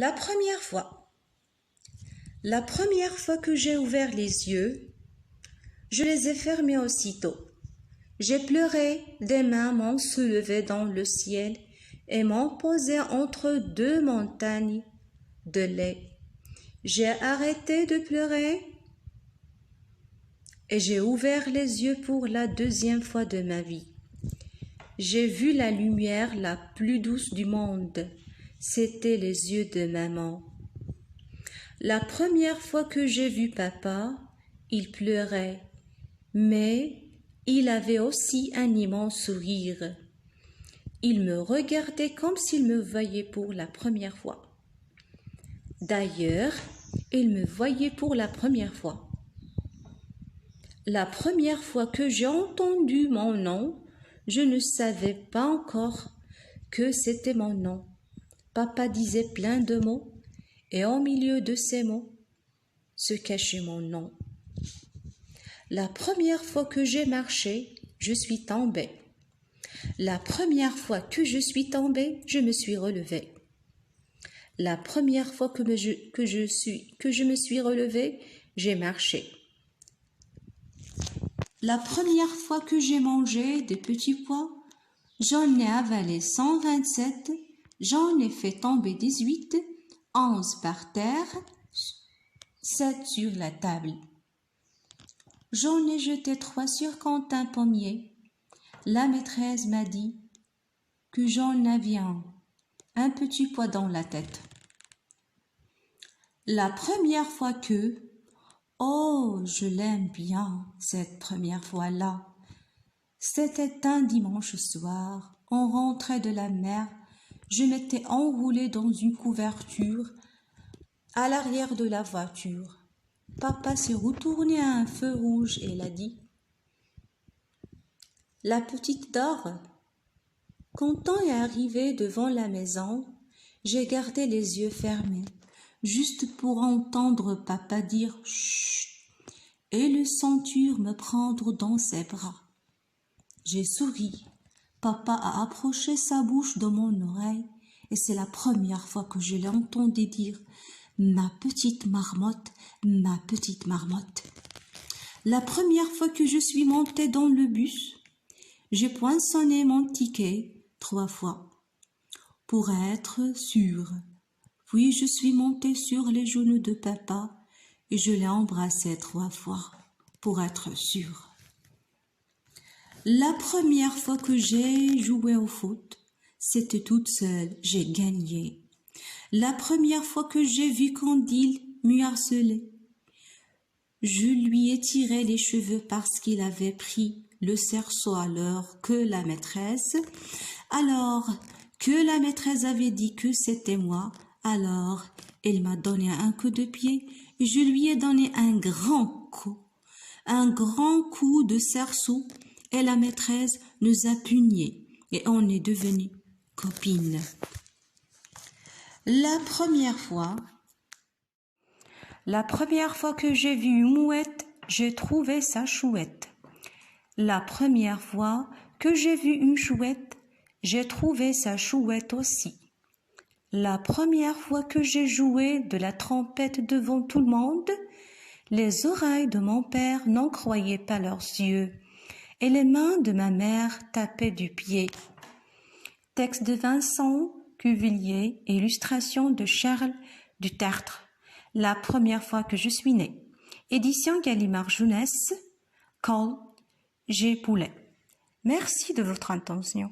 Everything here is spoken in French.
La première fois. La première fois que j'ai ouvert les yeux, je les ai fermés aussitôt. J'ai pleuré, des mains m'ont soulevé dans le ciel et m'ont posé entre deux montagnes de lait. J'ai arrêté de pleurer et j'ai ouvert les yeux pour la deuxième fois de ma vie. J'ai vu la lumière la plus douce du monde. C'était les yeux de maman. La première fois que j'ai vu papa, il pleurait, mais il avait aussi un immense sourire. Il me regardait comme s'il me voyait pour la première fois. D'ailleurs, il me voyait pour la première fois. La première fois que j'ai entendu mon nom, je ne savais pas encore que c'était mon nom. Papa disait plein de mots, et au milieu de ces mots se cachait mon nom. La première fois que j'ai marché, je suis tombée. La première fois que je suis tombée, je me suis relevée. La première fois que je me suis relevée, j'ai marché. La première fois que j'ai mangé des petits pois, j'en ai avalé 127, j'en ai fait tomber 18, 11 par terre, 7 sur la table. J'en ai jeté 3 sur Quentin Pommier. La maîtresse m'a dit que j'en avais un petit pois dans la tête. La première fois que, oh, je l'aime bien, cette première fois-là. C'était un dimanche soir, on rentrait de la mer, je m'étais enroulée dans une couverture à l'arrière de la voiture. Papa s'est retourné à un feu rouge et il a dit « La petite dort ». Quand on est arrivé devant la maison, j'ai gardé les yeux fermés, juste pour entendre papa dire « Chut » et le sentir me prendre dans ses bras. J'ai souri. Papa a approché sa bouche de mon oreille et c'est la première fois que je l'ai entendu dire « Ma petite marmotte, ma petite marmotte ». La première fois que je suis montée dans le bus, j'ai poinçonné mon ticket 3 fois pour être sûre. Puis je suis montée sur les genoux de papa et je l'ai embrassé 3 fois pour être sûre. La première fois que j'ai joué au foot, c'était toute seule, j'ai gagné. La première fois que j'ai vu Candile me harceler, je lui ai tiré les cheveux parce qu'il avait pris le cerceau alors que la maîtresse avait dit que c'était moi, alors elle m'a donné un coup de pied et je lui ai donné un grand coup de cerceau et la maîtresse nous a punis et on est devenus copines. La première fois que j'ai vu une mouette, j'ai trouvé ça chouette. La première fois que j'ai vu une chouette, j'ai trouvé ça chouette aussi. La première fois que j'ai joué de la trompette devant tout le monde, les oreilles de mon père n'en croyaient pas leurs yeux et les mains de ma mère tapaient du pied. Texte de Vincent Cuvillier, illustration de Charles Dutertre. La première fois que je suis née. Édition Gallimard Jeunesse, Col G. Poulet. Merci de votre attention.